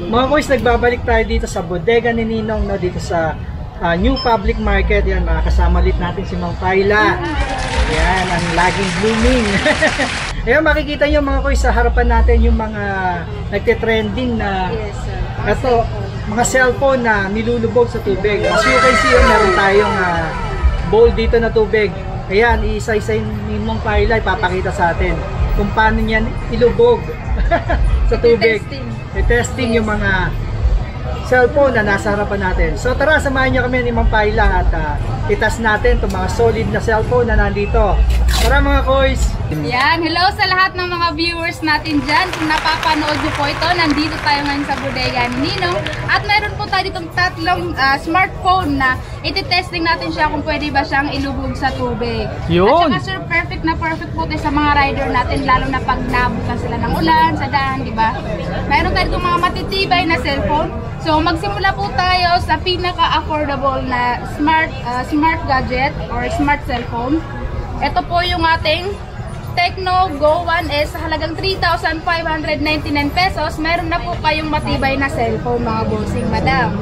Mga boys, nagbabalik tayo dito sa bodega ni Ninong, no, dito sa New Public Market. Yan, makakasama ulit natin si Mang Paila. Yan, ang laging blooming. Ayan, makikita nyo mga boys, sa harapan natin yung mga nagte-trending na ito, mga cellphone na nilulubog sa tubig. As you can see, meron tayong bowl dito na tubig. Ayan, isa-isa ni Mang Paila ipapakita sa atin kung paano niyan ilubog sa tubig. I-testing yung mga cellphone na nasa harapan natin. So tara, samahan nyo kami ni Mang Paila at itas natin itong mga solid na cellphone na nandito. Tara mga boys! Yan, hello sa lahat ng mga viewers natin dyan. Kung napapanood nyo po ito, nandito tayo ngayon sa bodega ni Ninong. At meron po tayo ditong tatlong smartphone na iti-testing natin siya kung pwede ba siyang ilubog sa tubig. Yun! At saka sir, perfect po tayo sa mga rider natin, lalo na pag nabutan sila ng ulan, sa daan, di ba? Meron tayo ditong mga matitibay na cellphone. So magsimula po tayo sa pinaka-affordable na smart gadget or smart cellphone. Ito po yung ating Tecno Go 1S sa halagang 3,599 pesos. Meron na po kayong matibay na cellphone mga bossing madam.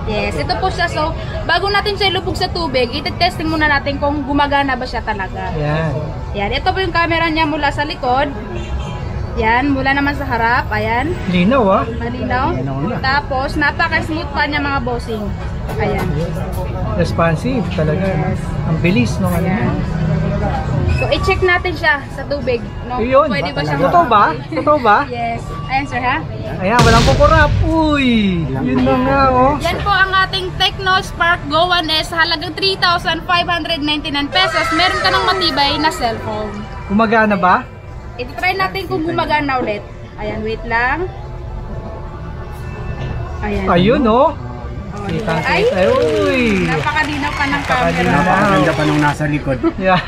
Yes, ito po siya. So, bago natin siya ilubog sa tubig, iti-testing muna natin kung gumagana ba siya talaga. Yan. Yan, ito po yung camera niya mula sa likod. Yan, mula naman sa harap. Ayan. Linaw Malinaw. Tapos, napaka-smooth pa niya mga bossing. Ayan. Responsive talaga. Ang bilis nung ano. So, i-check natin siya sa tubig. No? Yun. Pwede ba siyang Totoo ba? Totoo ba? Yes. Ayan sir ha. Ayan, walang kukurap. Uy! Yun na nga oh. Yan po ang ating Tecno Spark Go 1S sa halagang 3,599 pesos. Meron ka ng matibay na cellphone. Gumagana ba? I-try natin kung gumagana ulit. Ayan, wait lang. Ayan. Ayun oh. Ay, uy! napakadinaw pa ng camera. Napakaganda pa nung nasa likod. Yeah.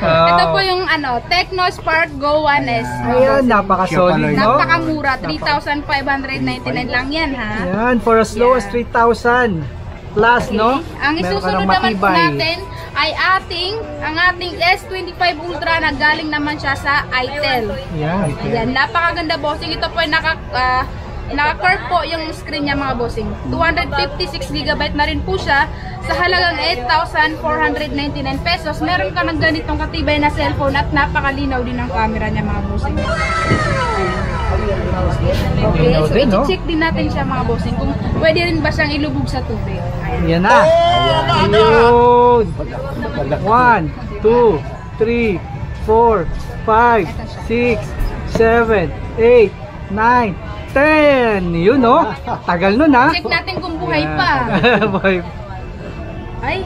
Ito po yung Tecno Spark Go 1S. Ayan, napaka-solid, no? Napakamura, 3,599 lang yan, ha? Ayan, for as low as 3,000 plus, no? Ang isusunod naman po natin ay ang ating S25 Ultra na galing naman siya sa Itel. Ayan. Ayan, napakaganda bossing. Ito po ay naka-curve po yung screen niya mga bossing. 256GB na rin po siya sa halagang 8,499 pesos. Meron ka ng ganitong katibay na cellphone at napakalinaw din ang camera niya mga bossing. Okay, so i-check din natin siya mga bossing kung pwede rin ba siyang ilubog sa tubig. Ayan na. Ayun. 1, 2, 3, 4, 5, 6, 7, 8, 9, 10! Yun no? Tagal nun ha? Check natin kung buhay pa. Buhay. Ay,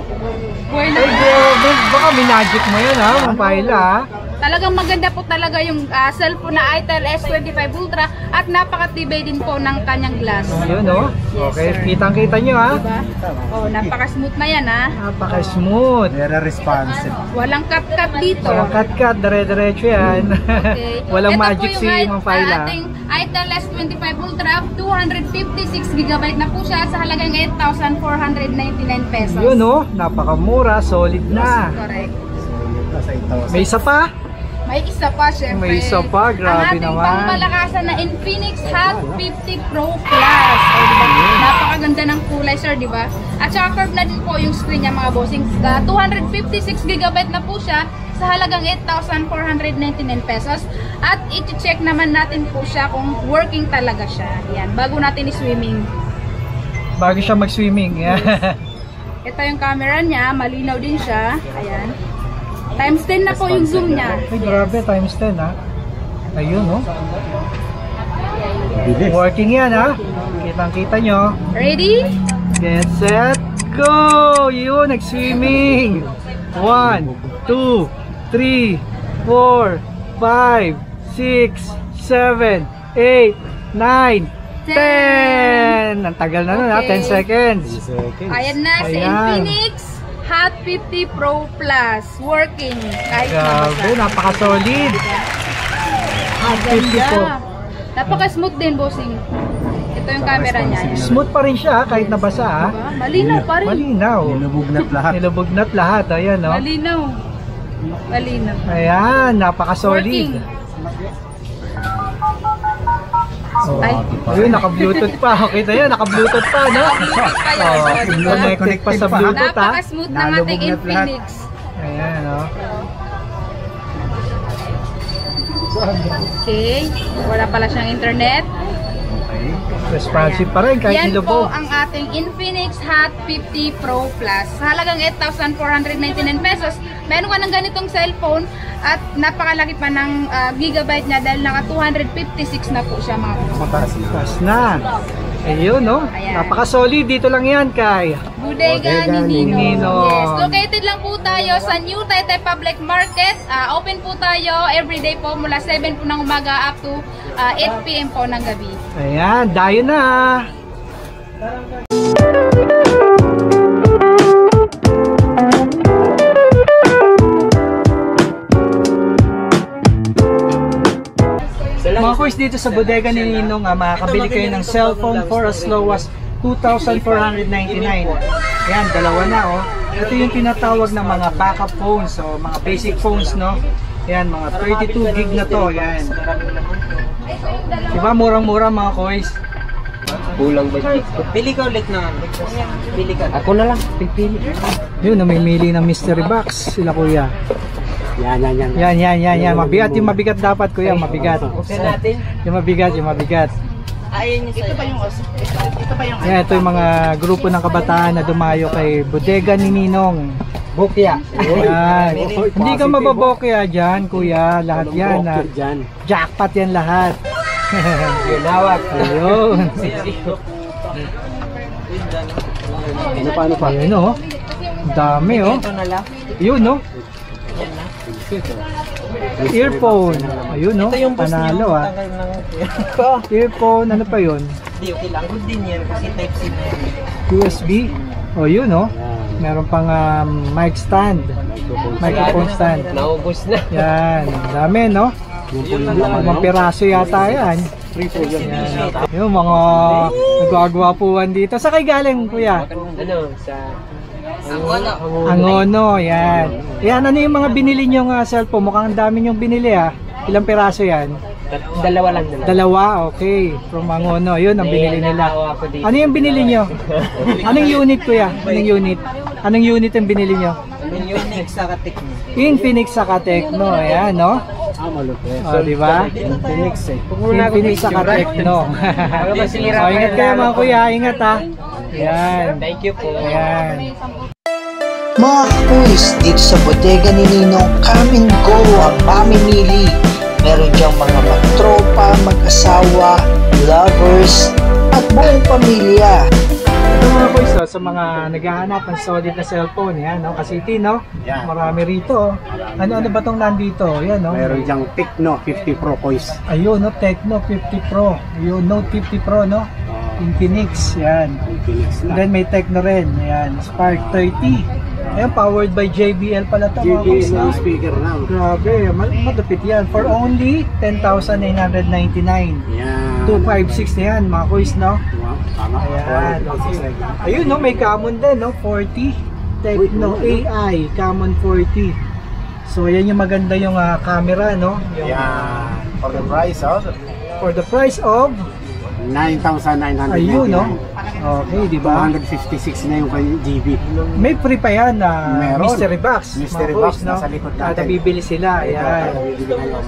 buhay na. Ay, baka minagic mo yun ha, Mang Paila ha? Talagang maganda po talaga yung cellphone na Itel S25 Ultra at napakatibay din po ng kanyang glass. Yun no? Okay, kitang-kita nyo ha? Diba? Oh, napaka-smooth na yan ha? Napaka-smooth. Very responsive. Walang cut-cut dito. Walang cut-cut, dire-diretso yan. Okay. Walang Ito magic si Mang Paila. Ating Itel S25 Ultra, 256GB na po siya sa halagang 8,499 pesos. Yun no? Napakamura, solid na. Correct. May isa pa? May isa pa, syempre. May isa pa, grabe ang ating naman. pangmalakasan na Infinix Hot 50 Pro Plus. O, diba? Napakaganda ng kulay, sir, di ba? At saka curve na din po yung screen niya, mga bossing. 256GB na po siya sa halagang 8,499 pesos. At i-check naman natin po siya kung working talaga siya. Yan, bago natin i-swimming. Bago siya mag-swimming. Ito yung camera niya, malinaw din siya. Ayan. Times 10 na po yung zoom niya. Ay, grabe, times 10 ha. Ayun, no? Bilis. Working yan ha. Kitang-kita nyo. Ready? Get set, go! Yun, nag-swimming. 1, 2, 3, 4, 5, 6, 7, 8, 9, 10! Ang tagal na nun ha, 10 seconds. Ayan na, si Ayan. Infinix Hot 50 Pro Plus. Working. Kahit Grabe, nabasa. napaka-solid. Hot 50 po. Napaka-smooth din, bossing. Ito yung camera niya. Ayan. Smooth pa rin siya kahit nabasa ha. Diba? Malinaw pa rin. Malinaw. Nilubugnat lahat. Nilubugnat lahat. Ayan no. Malinaw. Malinaw. Ayan, napaka-solid. Working. Ay, Ayun, naka-bluetooth pa. Kita yan, naka-bluetooth pa, no? Connected pa sa bluetooth, ha? napaka-smooth ng ating Nalubog na lahat. Infinix. Ayan, no? Okay, wala pala siyang internet. Okay. Responsive pa rin, kahit Yan po nilubog. ang ating Infinix Hot 50 Pro Plus. Sa halagang 8,499 pesos, meron ka ng ganitong cellphone at napakalaki pa ng gigabyte niya dahil naka 256 na po siya mga po. Mataas na. Pas na. Ayun, no? Ayan. Napaka-solid. Dito lang yan, kay. Bodega Bodega ni ni Ninong. Ninong. Yes, located lang po tayo sa New Taytay Public Market. Open po tayo everyday po mula 7 po ng umaga up to 8 PM po ng gabi. Ayan, dayo na. Mga kuys, dito sa bodega ni Ninong, makakabili kayo ng cellphone for as low as 2,499. Ayan, dalawa na, oh. Ito yung tinatawag ng mga backup phones, so mga basic phones, no? Ayan, mga 32 gig na to, ayan. Diba, murang-mura mga kuys? Kulang ba? Pili ka ulit na. Pili ka. Ako na lang. Pipili. Yun, namimili ng mystery box sila kuya. Yan. Yan. Mabigat yung mabigat dapat kuya, mabigat. Buksan natin. Yung mabigat. Ayun yung ito pa yung ito pa yung Yan, ito yung mga grupo ng kabataan na dumayo kay bodega ni Ninong. Bukya. Yan. Hindi ka mababokya dyan kuya, lahat yan. Dyan. Jackpot yan lahat. Ginawag. Ayun. Ano pa? Ayun oh. Dami oh. ito na lang. Yun oh. Earphone. Ayun no. Ito yung boss Panalo niyo. ah. Tagal ng Earphone, ano pa yun? Hindi, okay lang. Good din yan kasi type C na yan. USB. O yun no. Meron pang mic stand. Microphone stand. Naubos na. Yan. Dami no. Mga piraso yata yan. Yung mga nagwagwapuan dito. Sa kay galing kuya? Ano? Sa... Angono. Yan. Yan, ano yung mga binili nyo nga cellphone? Mukhang ang dami nyong binili ah. Ilang piraso yan? Dalawa lang. Dalawa, okay. From Angono, yun ang binili nila. Ano yung binili nyo? Anong unit kuya? Anong unit? Anong unit ang binili nyo? Yung Unix sa katik mo. Infinix saka Tecno, ayan no? Malupit. O, di ba? Infinix eh. Infinix saka Tecno. O, ingat kayo mga kuya, ingat ha. Ayan. Thank you po. Ayan. Mga kuys, dito sa bodega ni Ninong, come and go ang mamimili. Meron diyang mga magtropa, mag-asawa, lovers, at buong pamilya. Ito mga kuys, sa mga naghahanap ng solid na cellphone, yan no? Kasiti no? Yan. Marami rito. Ano ba tong nandito? Yan no? Meron diyang Tecno 50 Pro Coins. Ayun no, Tecno 50 Pro. Ayun, Note 50 Pro no? Infinix, yan. Infinix na. Then may Tecno rin, yan. Spark 30. Ayan, powered by JBL pala to mga kuys, no? JBL speaker na. Grabe, matapit yan. For only 10,999. Yan. 256 na yan mga kuys, no? Tama. Ayan. Ayun, no? May common din, no? 40. Tecno AI, common 40. So, ayan yung maganda yung camera, no? Yung, Yan. For the price of for the price of 9,999. ayun, no? Okay, di ba? 256 na yung GB. May free pa yan na Meron. mystery box. Mystery mga box boys, no? nasa likod At natin. bibili sila. Ayan.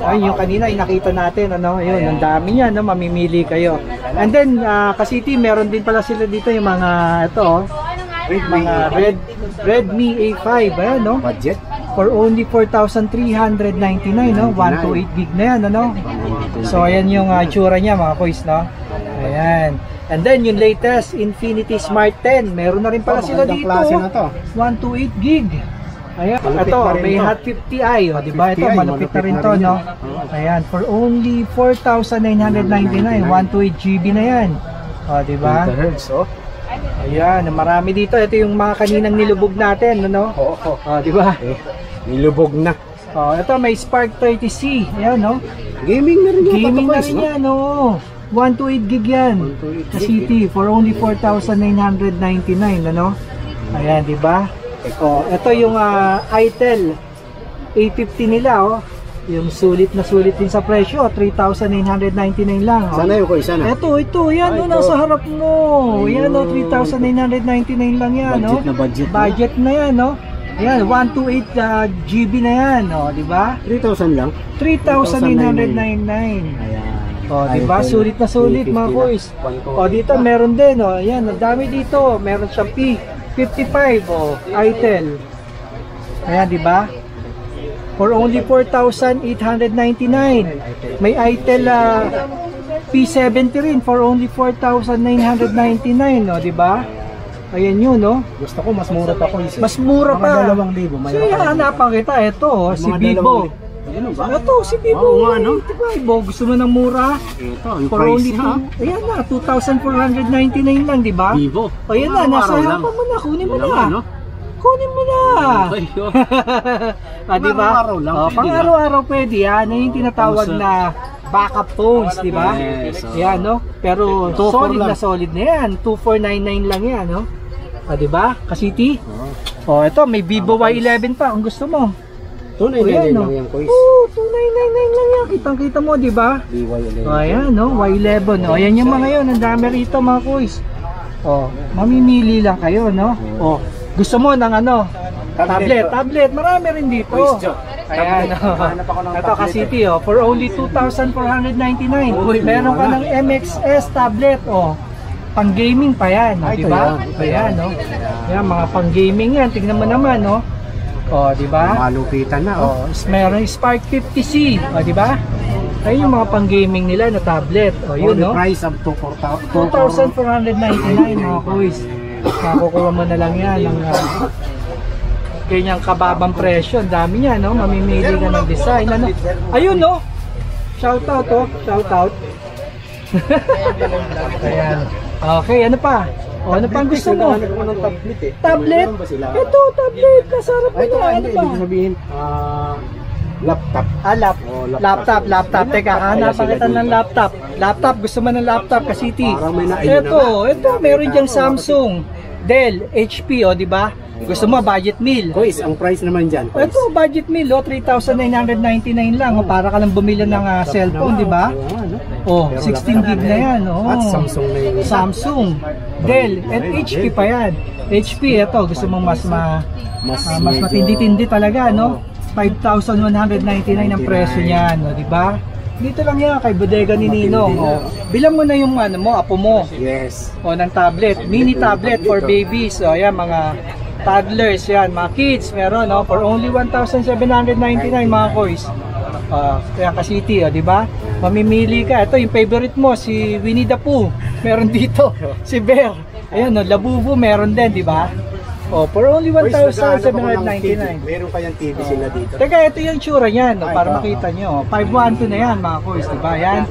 Ayun, yung kanina inakita natin, ano? Ayun, ang dami niya, no? Mamimili kayo. And then, Kasiti, meron din pala sila dito yung mga, ito, oh, mga Redmi A5, ayan, no? Budget. For only 4,399, no? 128 gig na yan, ano? So, ayan yung tsura niya, mga boys, no? Ayan. And then, yung latest, Infinity Smart 10. Meron na rin pala sila magandang dito. klase na to. 128 gig. Ayan. Malupit Ito, na rin may to. Hot 50i. O, diba? Ito, 50i, malupit na rin malupit to, na rin no? yan. Ayan. For only 4,999. 128 GB na yan. O, diba? Hertz, oh. Ayan. Marami dito. Ito yung mga kaninang nilubog natin, ano? Oo. O, diba? Nilubog na. O, ito, may Spark 30C. Ayan, no? Gaming na rin yung Gaming na patakoys, rin no? yan, oo. 128 gig yan. 128 Sa City for only 4,999, ano? Ayan, di ba? Oh, ito yung Itel A50 nila, oh. Yung sulit na sulit din sa presyo, 3,999 lang. Oh. Sana yung ko isa na. Ito, yan, Ay, nasa harap mo. Yan, 3,999 lang yan, Budget na budget na. Budget na yan, Yan, 128 GB na yan, di ba? 3,000 lang. 3,999. Ayan. Di ba? Sulit na sulit, mga boys. Dito meron din, Yan, ang dami dito. Meron siyang P55, Itel. Ayan, di ba? For only 4,899. May Itel P70 rin for only 4,999, di ba? Ayan yun, Gusto ko mas mura pa ko. Mas mura pa. Mga 2,000. So, hanapan kita. Ito, si Mga Vivo. 2,000. Ano ba? Ito, si Vivo. Oo nga, no? Vivo. Gusto mo ng mura? Ito, yung For price only ha. Ayan na, 2,499 lang, di ba? Vivo. Ayan na, Mga nasa araw lang. harapan mo na. Kunin mo Wala na. nga, no? Kunin mo na. Ay, oh. Di ba? Pang-araw lang, pwede Pang na. araw-araw pwede yan. Yan yung tinatawag na backup phones, di ba? Yes, Yan, Pero 2,400 solid lang. na solid na yan. 2,499 lang yan, di ba? Kasiti? Ito, may Vivo Y11 pa kung gusto mo. 2,999 lang yan, ko. 2,999 lang yan. Kitang-kita mo, di ba? DY11. Ayan, Y11. Ayan yung mga yun. Ang dami rito, mga kuys. Mamimili lang kayo, gusto mo ng tablet. Marami rin dito. Ayan, ito Kasiti, for only 2,499. Meron ka ng MXS tablet, pang gaming pa yan, di ba? Ayan, Ayan, mga pang gaming yan. Tingnan mo naman, di ba? Malupitan na, Meron yung Spark 50C, di ba? Ayun yung mga pang gaming nila na tablet. Yun, The price up to 2,499 mga kuys. Makukuha mo na lang yan ng ganyang kababang presyo. Ang dami niya, mamimili ka ng design. Ayun, shoutout, shoutout. Ayan. Okay, ano pa? Ano pa ang gusto mo? Tablet? Ito, tablet. Kasarap mo na. Ano pa? Ibig sabihin, laptop. Laptop. Teka, hanapan kita ng laptop. Laptop, gusto mo ng laptop, Kasiti? Parang may naiyon Ito, meron diyang Samsung, Dell, HP, di ba? Gusto mo, budget meal. Kuis, ang price naman dyan. Kuis. Ito, budget meal, 3,999 lang. Para ka lang bumili ng cellphone, di ba? 16 gig na yan. At Samsung na yung Samsung, Dell, and HP pa yan. HP, ito, gusto mong mas matindi-tindi talaga, 5,199 ang presyo niyan, di ba? Dito lang yan kay Bodega ni Ninong. Bilang mo na yung apo mo. Yes. Ng tablet, mini tablet for babies. Ayan, mga toddlers yan, mga kids meron, for only 1,799 mga kois. Kaya Kasiti, di ba? Mamimili ka. Ito yung favorite mo, si Winnie the Pooh. Meron dito, si Bear. Ayan, Labubu meron din, di ba? For only 1,799. Meron kayang TV sila dito. Teka, ito yung tsura niyan, para makita nyo. 512 na yan, mga kois, diba? Yan,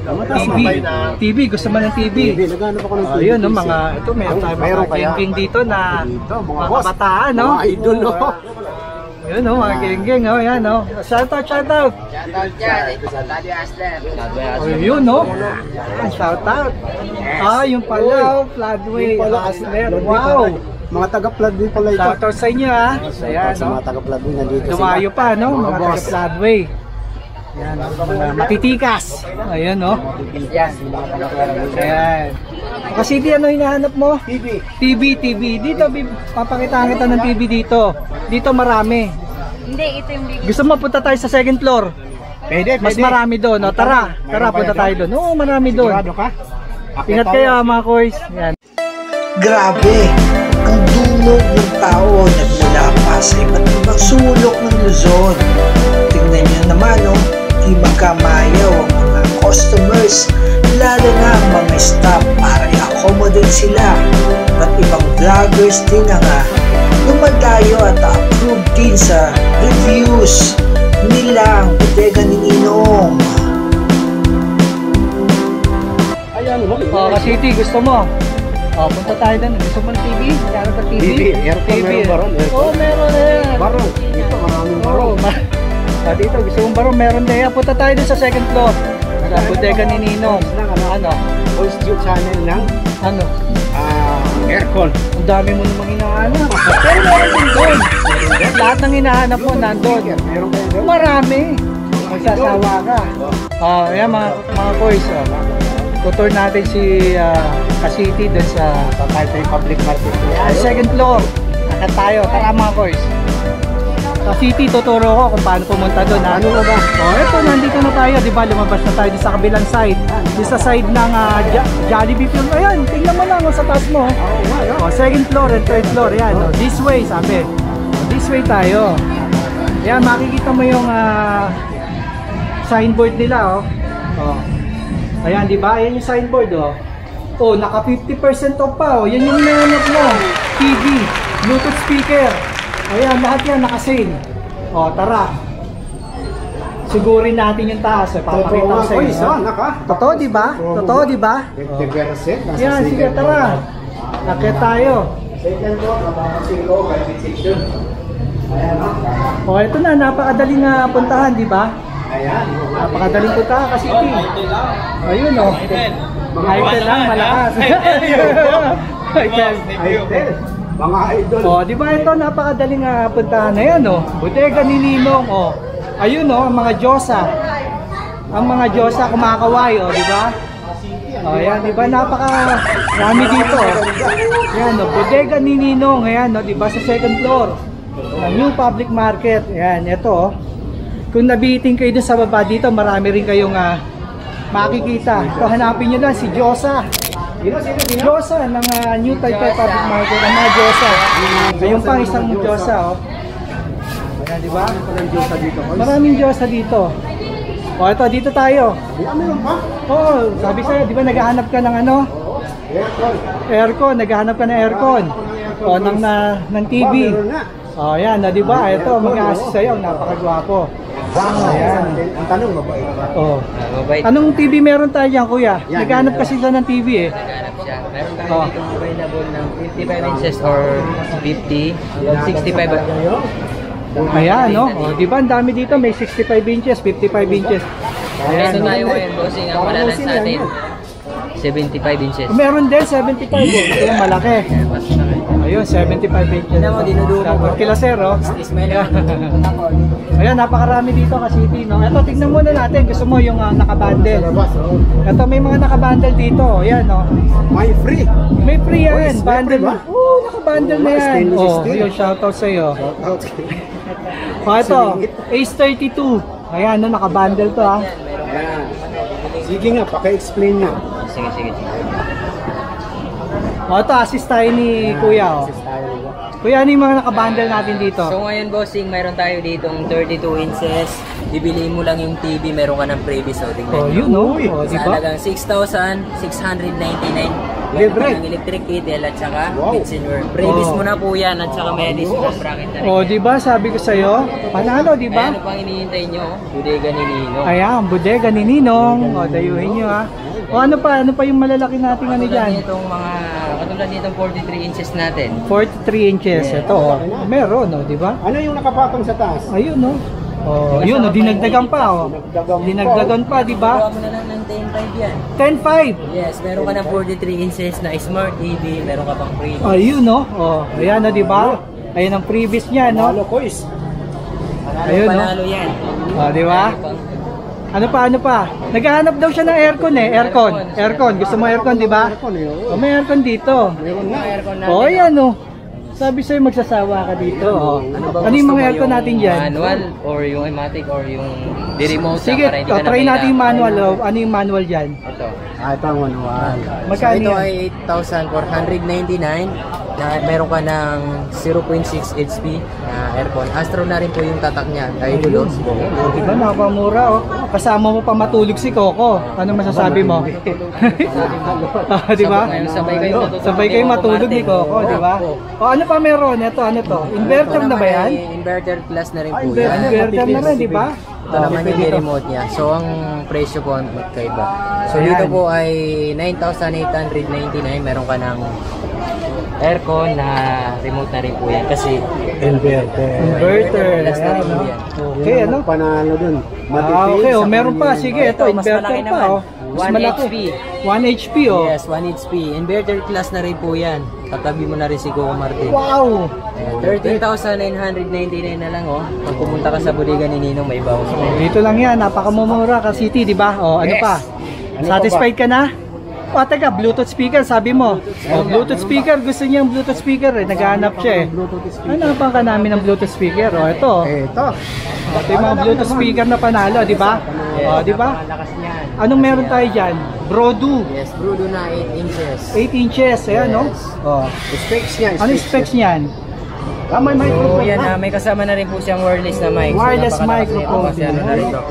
TV, gusto mo ng TV? Naghanap ako ng TV. Ayun, ito, meron tayo mga geng-geng dito na mga kabataan, Mga idol, Ayun, mga geng-geng, yan, Shoutout. Shoutout dyan. Daddy Asler. Ayun, shoutout. Yung pala, Floodway, Asler, wow. Mga taga-flood din pala ito. Shoutout sa inyo, Ayan, Sa mga taga-flood din nandito sila. Dumayo pa, mga taga-Floodway. Yan, mga matitikas. Ayun, Ayan. Kasiti, ano hinahanap mo? TV. Dito, papakitaan kita ng TV dito. Dito marami. Hindi, ito yung big. Gusto mo punta tayo sa second floor? Pwede. Mas marami doon. Tara, punta tayo doon. Oo, marami doon. Sigurado ka? Ingat kayo, mga kois. Yan. Grabe, ang dulog ng tao nagmula pa sa iba't ibang sulok ng Luzon. Tingnan nyo naman, di magkamayaw ang mga customers, lalo na ang mga staff para i-accommodate sila. At ibang vloggers din na nga lumadayo at approve din sa reviews nilang Bodega ni Ninong. Kasiti, gusto mo? Punta tayo doon. Gusto mo ng TV? Meron ka TV? Aircon, meron baron. Oo, meron eh. Baron. Dito, maraming baron. Dito, gusto mong baron? Meron din. Punta tayo doon sa second floor. Sa Bodega ni Ninong. Ano? Voice Tube channel ng Ano? aircon. Ang dami mo namang hinahanap. Pero meron din doon. Lahat ng hinahanap mo nandun. Meron kayo doon? Marami. magsasawa ka. Ayan mga boys. Tutur natin si Ka-City dun sa Papaytay Public Market. Second floor. Nakit tayo. Tara mga boys. Ka-City, tuturo ko kung paano pumunta doon. Ano ba? Eto, nandito na tayo. Diba, lumabas na tayo sa kabilang side. Dito sa side ng Jollibee Fuel. Ayan, tingnan mo lang sa taas mo. Second floor and third floor. Ayan, this way, sabi. This way tayo. Ayan, makikita mo yung signboard nila. Ayan, diba? Ayan yung signboard. Naka 50% off pa. Yan yung nanap mo. TV, Bluetooth speaker. Ayan, lahat yan naka-sale. Tara. Sigurin natin yung taas. Papakita ko sa inyo. Totoo, di ba? Totoo, di ba? Yan, sige, tara. Akit tayo. Ito na, napakadaling puntahan, di ba? Napakadaling puntahan kasi ito. Ayun, Itel lang, malakas. Itel. Mga idol. Di ba ito napakadaling puntahan na yan, Bodega ni Ninong, ayun, ang mga Diyosa. Ang mga Diyosa kumakaway, di ba? Ayan, di ba napakarami dito, Ayan, Bodega ni Ninong, ayan, di ba sa second floor ng New Public Market. Ayan, ito, kung nabiting kayo dun sa baba dito, marami rin kayong makikita. Ito, hanapin nyo lang si Diyosa. Diyosa ng New Taytay Public Market, ang mga Diyosa. Ayun pang isang Diyosa, Ayan, di ba? Maraming Diyosa dito. Ito, dito tayo. Sabi sa'yo, di ba naghahanap ka ng aircon, naghahanap ka ng aircon. Ng TV. Ayan, di ba? Ito, mag-assist sa'yo, napakagwapo. Ayan. Ang tanong, mabait ba? Mabait. Anong TV meron tayo dyan, kuya? Naghanap kasi sila ng TV, Naghanap siya. Meron tayo dito available ng 55 inches or 50, 65. Ayan, di ba? Ang dami dito. May 65 inches, 55 inches. Ayan, Ito tayo ngayon, bossing. Ang malalas natin, 75 inches. meron din, 75. Ito yung malaki. Ayun, 75 inches. Tignan mo, dinuduro ko. Kila sir, Ayan, napakarami dito Ka-City, Ito, tignan muna natin. Gusto mo yung nakabundle. Ito, may mga nakabundle dito. Ayan, May free. May free yan. Bundle. ba? Nakabundle na yan. Yung shoutout sa'yo. Ito, Ace 32. Ayan, nakabundle to, Ayan. Sige nga, paki-explain nyo. Sige. Ito, assist tayo ni Kuya. Kuya, ano yung mga nakabundle natin dito? So ngayon, bossing, meron tayo ditong 32 inches. Bibili mo lang yung TV, meron ka ng previous. Tingnan nyo. Yun, di Sa ba? halagang 6,699. Libre. Ng electric kettle at saka kitchenware. Previous mo na po yan at saka may additional bracket na rin. Di ba? Sabi ko sa'yo, panalo, di ba? Ano pang hinihintay nyo? Bodega ni Ninong. Ayan, Bodega ni Ninong. Dayuhin nyo, ano pa yung malalaki nating dyan? Katulad nitong 43 inches natin. 43 inches. Ito, meron, di ba? Ano yung nakapatong sa taas? Ayun, yun, dinagdagan pa, Dinagdagan pa, di ba? Kuha mo na lang ng 10.5 yan. 10.5. Yes, meron ka ng 43 inches na smart TV, meron ka pang free. Ayun, ayan, di ba? Ayun ang previous niya, Halo kois. Ayun, Panalo yan. Di ba? Ano pa? Naghahanap daw siya ng aircon, Aircon. Gusto mo aircon, di ba? May aircon dito. Meron nga. Aircon natin. Ayan, Sabi sa'yo magsasawa ka dito. Ano yung mga aircon natin dyan? Manual or yung automatic or yung di-remote. Sige, try natin yung manual. Ano yung manual dyan? Ito. Ito ang manual. So Magkano ito yan? ay 8,499 na meron ka ng 0.6 HP na aircon. Astro na rin po yung tatak niya. Idol. Diba, nakamura, Kasama mo pa matulog si Coco. Ano masasabi mo? Diba? Sabay kayo matulog ni Coco, diba? Ano pa meron? Ano to? Inverter na ba yan? Inverter plus na rin po yan. Inverter na rin, diba? Ito naman yung remote niya. So ang presyo po ang magkaiba. So dito po ay 9,899. Meron ka ng aircon na remote na rin po yan. Kasi Inverter. plus na rin po yan. Okay, ano? Panalo dun. Okay, meron pa. Sige, ito, Ito, mas inverter malaki pa, naman. Mas 1 malaki. HP. 1 HP, oh. Yes, 1 HP. Inverter class na rin po yan. Katabi mo na rin si Coco Martin. Wow! 13,999 na lang, oh. Pag pumunta ka sa bodega ni Ninong, may bawas mo. Dito lang yan, napakamumura ka City, di ba? Oh, ano Yes. pa? Ano Satisfied ka na? O, teka, Bluetooth speaker, sabi mo. Oh, Bluetooth speaker, gusto niya yung Bluetooth speaker eh. Naghahanap siya eh. Hanapan ka namin ng Bluetooth speaker. O, ito. Ito. Ito yung mga Bluetooth speaker na panalo, di ba? O, di ba? Napakalakas niyan. Anong meron tayo dyan? Brodu. Yes, Brudo na 8 inches. 8 inches, ayan, no? Yes. O. Specs niya. Ano yung specs niyan? May So, microphone yan, na. may kasama na rin po siyang wireless na mic. Wireless napakalakas microphone. nito kasi ano na rin to.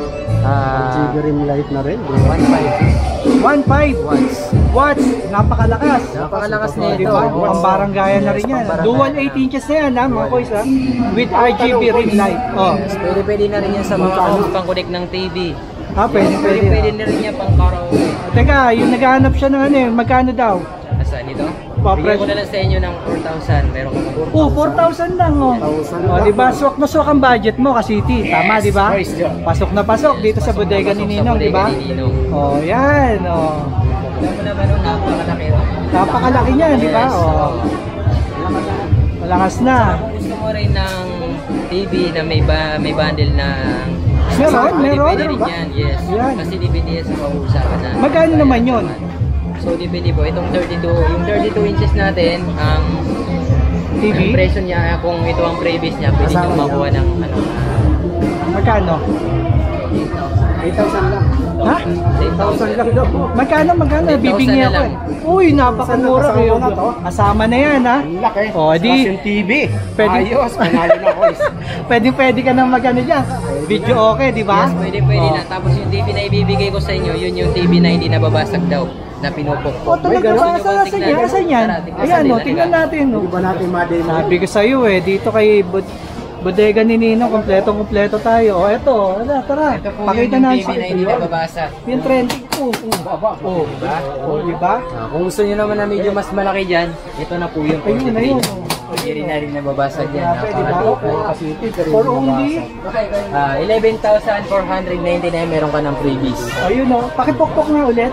Ring light na rin. 1.5 1.5 watts. watts. Napakalakas. Napakalakas O, nito. di ba? Pambaranggayan na rin yan. Dual 8 inches na yan, ha, mga boys, ha? With RGB ring light. Oh. Yes, pwede na rin yan sa mga pang-connect ng TV. Pwede. Pwede na rin yan pang karaoke. Teka, yung naghahanap siya ng ano eh, magkano daw? Nasaan ito? Pa, Bigyan ko presyo. na lang sa inyo ng 4,000. Meron ka Oh, 4,000 lang, oh. 4,000 Oh, di ba? Swak na swak ang budget mo kasi tama, di ba? Price dyan. Pasok na pasok dito sa bodega ni Ninong, di ba? Oh, yan, oh. Alam mo naman nung napakalaki. Napakalaki niya, di ba? Yes, Oh. Malakas na. Kung gusto mo rin ng TV na may bundle na Meron. Pwede rin yan, yes. Yan. Kasi DVD sa pag-uusapan na. Magkano naman yun? So DVD po, itong 32, yung 32 inches natin, ang TV? presyo niya, kung ito ang previous niya, pwede nyo makuha ng ano, Magkano? 8,000 lang. Ha? 8,000 lang daw po. Magkano? 8,000 Bibingi na ako lang. eh. Uy, napakamura Kasama kayo. na to. Kasama na yan, ha? Ang laki. Oh, di. Tapos yung TV. Pwede. Ayos. Panalo na ko. Pwede ka nang magano dyan. Video okay, di ba? Yes, pwede na. Tapos yung TV na ibibigay ko sa inyo, yun yung TV na hindi nababasag daw, na pinupukpok. Oh, talaga ba? Asan yan? Asan yan? Ayan, no, tingnan natin. No. Hindi ba natin mademo? Sabi ko sa'yo eh, dito kay bodega ni Ninong, kompleto tayo. O, eto, tara. Ito po Pakita yung na TV na hindi nababasag. yung trending. Diba? Diba? Kung gusto nyo naman na medyo mas malaki dyan, ito na po yung Ayun, ayun. Hindi rin na rin nababasag yan. Grabe, diba? For only, 11,499 meron ka ng freebies. ayun o, pakipokpok nga ulit.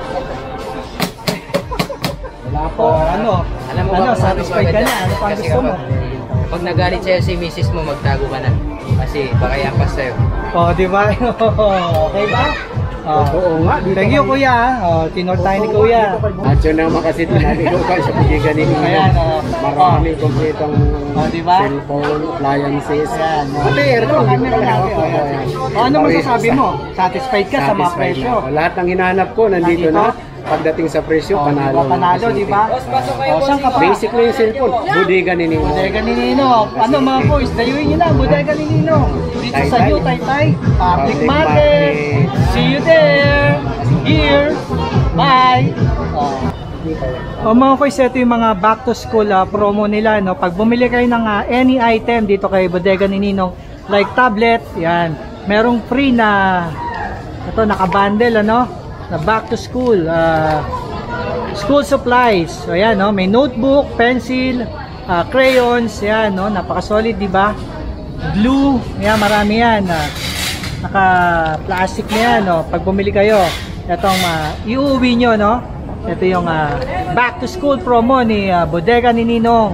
Wala po. O, ano? Alam mo Ano, ba kung satisfied ka maganda? na? Ano pang Kasi gusto mo? Pag nagalit sa'yo si misis mo, magtago ka na. Kasi baka yapas sa'yo. O, diba? Okay ba? O, Oo nga. dito thank you kami. kuya. O, tinor tayo ni kuya. At yun naman kasi tinaligaw ka sa bodega ni Ninong. Ayan, o. Maraming kompletong Oh, diba? cellphone, appliances. Ayan, o. Pati aircon. Ito, camera natin. O, ayan. O, ano masasabi mo? Satisfied ka sa mga Satisfied presyo? na ako. Lahat ng hinahanap ko nandito Nandito? na. Pagdating sa presyo, O, panalo. panalo, Kasi diba? Boss, pasok kayo, O, saan ka pa? Basic lang yung cellphone. Bodega ni Ninong. Bodega ni Ninong. Ano mga boys, dayuin nyo na, bodega ni Ninong. Dito sa Taytay. New Taytay Public Public Market. Market. See you there. Here. Bye. O mga boys, ito yung mga back to school promo nila. No? Pag bumili kayo ng any item dito kay bodega ni Ninong, like tablet, yan. Merong free na, ito naka-bundle, ano? Na back to school. School supplies. So ayan, no, may notebook, pencil, crayons, yan, no, napaka-solid, di ba? Glue, yan, marami yan. Naka-plastic na yan, no. Pag bumili kayo, itong iuwi nyo, no. Ito yung back to school promo ni bodega ni Ninong.